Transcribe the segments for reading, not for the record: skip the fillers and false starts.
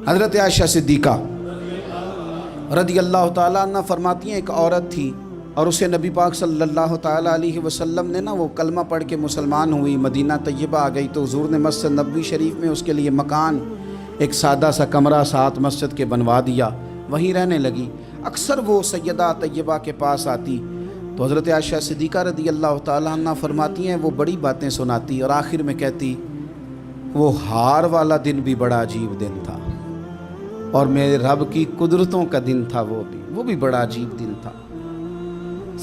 حضرت عائشہ صدیقہ رضی اللہ تعالیٰ عنہ فرماتی ہیں ایک عورت تھی اور اسے نبی پاک صلی اللہ تعالیٰ علیہ وسلم نے وہ کلمہ پڑھ کے مسلمان ہوئی، مدینہ طیبہ آ گئی تو حضور نے مسجد نبوی شریف میں اس کے لیے مکان، ایک سادہ سا کمرہ ساتھ مسجد کے بنوا دیا، وہیں رہنے لگی۔ اکثر وہ سیدہ طیبہ کے پاس آتی تو حضرت عائشہ صدیقہ رضی اللہ تعالیٰ عنہ فرماتی ہیں وہ بڑی باتیں سناتی اور آخر میں کہتی وہ ہار والا دن بھی بڑا عجیب دن تھا اور میرے رب کی قدرتوں کا دن تھا، وہ بھی بڑا عجیب دن تھا۔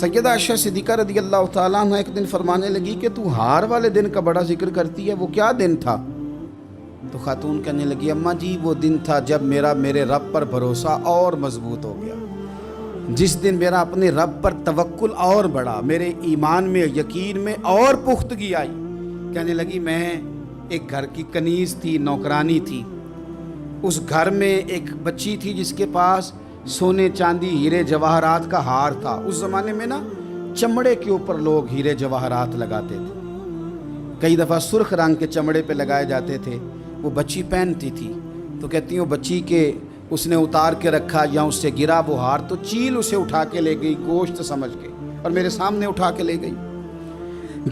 سیدہ عائشہ صدیقہ رضی اللہ تعالیٰ عنہ ایک دن فرمانے لگی کہ تو ہار والے دن کا بڑا ذکر کرتی ہے، وہ کیا دن تھا؟ تو خاتون کہنے لگی اماں جی وہ دن تھا جب میرے رب پر بھروسہ اور مضبوط ہو گیا، جس دن میرا اپنے رب پر توکل اور بڑھا، میرے ایمان میں یقین میں اور پختگی آئی۔ کہنے لگی میں ایک گھر کی کنیز تھی، نوکرانی تھی، اس گھر میں ایک بچی تھی جس کے پاس سونے چاندی ہیرے جواہرات کا ہار تھا۔ اس زمانے میں نا چمڑے کے اوپر لوگ ہیرے جواہرات لگاتے تھے، کئی دفعہ سرخ رنگ کے چمڑے پہ لگائے جاتے تھے، وہ بچی پہنتی تھی تو کہتی ہوں بچی کے اس نے اتار کے رکھا یا اس سے گرا وہ ہار تو چیل اسے اٹھا کے لے گئی گوشت سمجھ کے اور میرے سامنے اٹھا کے لے گئی۔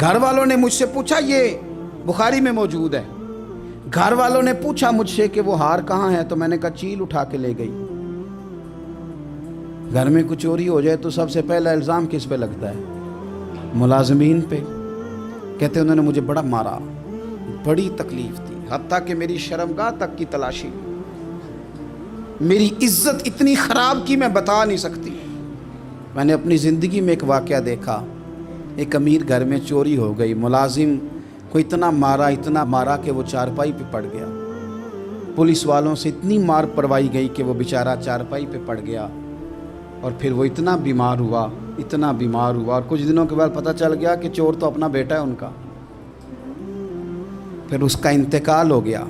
گھر والوں نے مجھ سے پوچھا، یہ بخاری میں موجود ہے، گھر والوں نے پوچھا مجھ سے کہ وہ ہار کہاں ہے تو میں نے کہا چیل اٹھا کے لے گئی۔ گھر میں کچھ چوری ہو جائے تو سب سے پہلا الزام کس پہ لگتا ہے؟ ملازمین پہ۔ کہتے انہوں نے مجھے بڑا مارا، بڑی تکلیف تھی، حتیٰ کہ میری شرمگاہ تک کی تلاشی، میری عزت اتنی خراب کی میں بتا نہیں سکتی۔ میں نے اپنی زندگی میں ایک واقعہ دیکھا، ایک امیر گھر میں چوری ہو گئی، ملازم کو اتنا مارا کہ وہ چارپائی پہ پڑ گیا، پولیس والوں سے اتنی مار پروائی گئی کہ وہ بیچارہ چارپائی پہ پڑ گیا اور پھر وہ اتنا بیمار ہوا اور کچھ دنوں کے بعد پتہ چل گیا کہ چور تو اپنا بیٹا ہے ان کا، پھر اس کا انتقال ہو گیا۔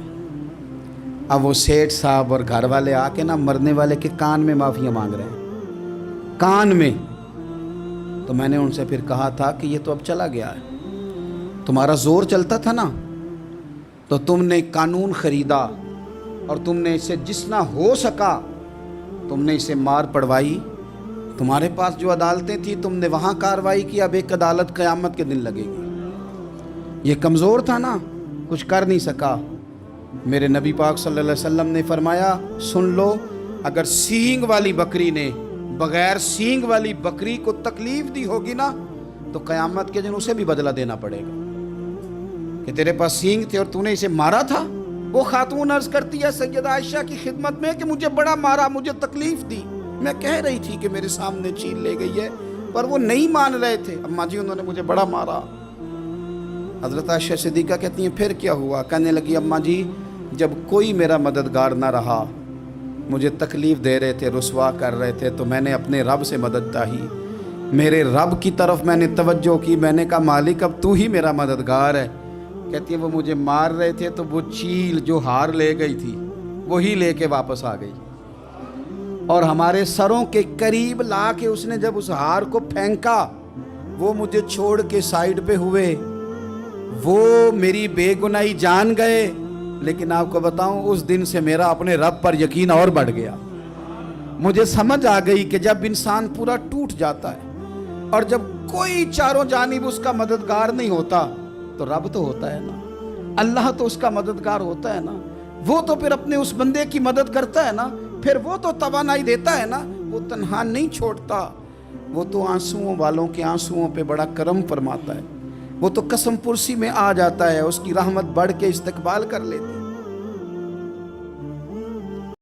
اب وہ سیٹھ صاحب اور گھر والے آ کے نا مرنے والے کے کان میں معافیاں مانگ رہے ہیں، کان میں۔ تو میں نے ان سے پھر کہا تھا کہ یہ تو اب چلا گیا ہے، تمہارا زور چلتا تھا نا تو تم نے قانون خریدا اور تم نے اسے جتنا ہو سکا تم نے اسے مار پڑوائی، تمہارے پاس جو عدالتیں تھیں تم نے وہاں کارروائی کی، اب ایک عدالت قیامت کے دن لگے گی۔ یہ کمزور تھا نا، کچھ کر نہیں سکا۔ میرے نبی پاک صلی اللہ علیہ وسلم نے فرمایا سن لو، اگر سینگ والی بکری نے بغیر سینگ والی بکری کو تکلیف دی ہوگی نا تو قیامت کے دن اسے بھی بدلہ دینا پڑے گا کہ تیرے پاس سینگ تھے اور تو نے اسے مارا تھا۔ وہ خاتون عرض کرتی ہے سیدہ عائشہ کی خدمت میں کہ مجھے بڑا مارا، مجھے تکلیف دی، میں کہہ رہی تھی کہ میرے سامنے چیل لے گئی ہے پر وہ نہیں مان رہے تھے، اماں جی انہوں نے مجھے بڑا مارا۔ حضرت عائشہ صدیقہ کہتی ہیں پھر کیا ہوا؟ کہنے لگی اماں جی جب کوئی میرا مددگار نہ رہا، مجھے تکلیف دے رہے تھے، رسوا کر رہے تھے، تو میں نے اپنے رب سے مدد چاہی، میرے رب کی طرف میں نے توجہ کی، میں نے کہا مالک اب تو ہی میرا مددگار ہے۔ کہتی ہے وہ مجھے مار رہے تھے تو وہ چیل جو ہار لے گئی تھی وہی لے کے واپس آ گئی اور ہمارے سروں کے قریب لا کے اس نے جب اس ہار کو پھینکا وہ مجھے چھوڑ کے سائیڈ پہ ہوئے، وہ میری بے گناہی جان گئے، لیکن آپ کو بتاؤں اس دن سے میرا اپنے رب پر یقین اور بڑھ گیا۔ مجھے سمجھ آ گئی کہ جب انسان پورا ٹوٹ جاتا ہے اور جب کوئی چاروں جانب اس کا مددگار نہیں ہوتا تو رب تو ہوتا ہے نا، اللہ تو اس کا مددگار ہوتا ہے نا، وہ تو پھر اپنے اس بندے کی مدد کرتا ہے نا، پھر وہ تو توانائی دیتا ہے نا، وہ تنہا نہیں چھوڑتا، وہ تو آنسوؤں والوں کے آنسوؤں پہ بڑا کرم فرماتا ہے، وہ تو قسم پرسی میں آ جاتا ہے، اس کی رحمت بڑھ کے استقبال کر لیتی ہے۔